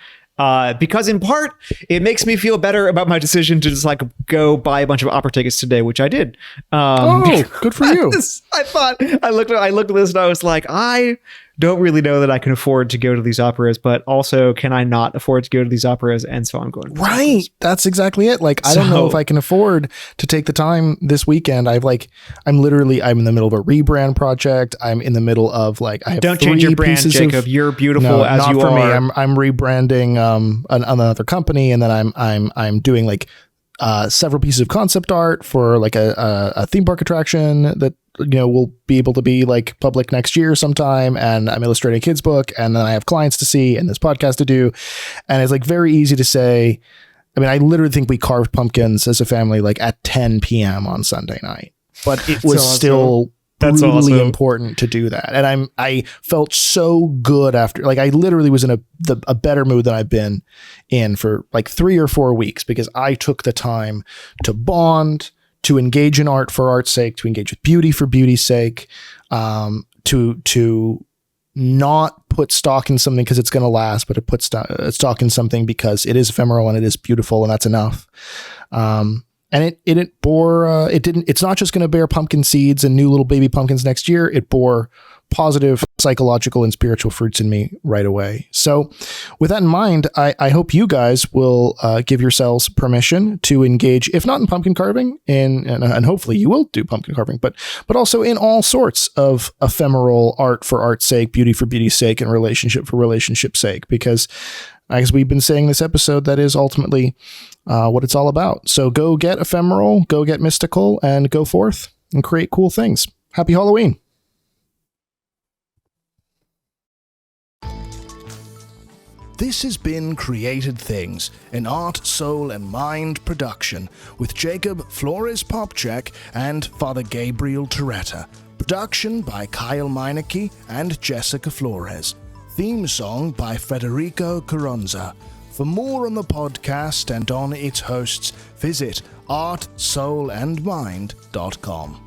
Because in part, it makes me feel better about my decision to just like go buy a bunch of opera tickets today, which I did.
Good for you.
I looked at this and I was like, I don't really know that I can afford to go to these operas, but also can I not afford to go to these operas? And so I'm going.
Right. That's exactly it. Like, I don't know if I can afford to take the time this weekend. I'm in the middle of a rebrand project. I'm in the middle of like, I have
don't change your brand, Jacob. You're beautiful as you are.
Me. I'm rebranding another company, and then I'm doing like several pieces of concept art for like a theme park attraction that will be able to be like public next year sometime, and I'm illustrating a kid's book, and then I have clients to see and this podcast to do, and it's like very easy to say. I mean, I literally think we carved pumpkins as a family like at 10 p.m. on Sunday night, but it was still
That's
brutally
awesome.
important to do that. And I felt so good after, like, I literally was in a better mood than I've been in for like 3 or 4 weeks, because I took the time to bond, to engage in art for art's sake, to engage with beauty for beauty's sake, to not put stock in something because it's going to last, but to put stock in something because it is ephemeral and it is beautiful, and that's enough. And it's not just going to bear pumpkin seeds and new little baby pumpkins next year. It bore positive psychological and spiritual fruits in me right away. So with that in mind, I hope you guys will give yourselves permission to engage, if not in pumpkin carving, and hopefully you will do pumpkin carving, but also in all sorts of ephemeral art for art's sake, beauty for beauty's sake, and relationship for relationship's sake, because as we've been saying this episode, that is ultimately what it's all about. So go get ephemeral, go get mystical, and go forth and create cool things. Happy Halloween. This has been Created Things, an art, soul, and mind production with Jacob Flores-Popchak and Father Gabriel Torretta. Production by Kyle Meineke and Jessica Flores. Theme song by Federico Carranza. For more on the podcast and on its hosts, visit artsoulandmind.com.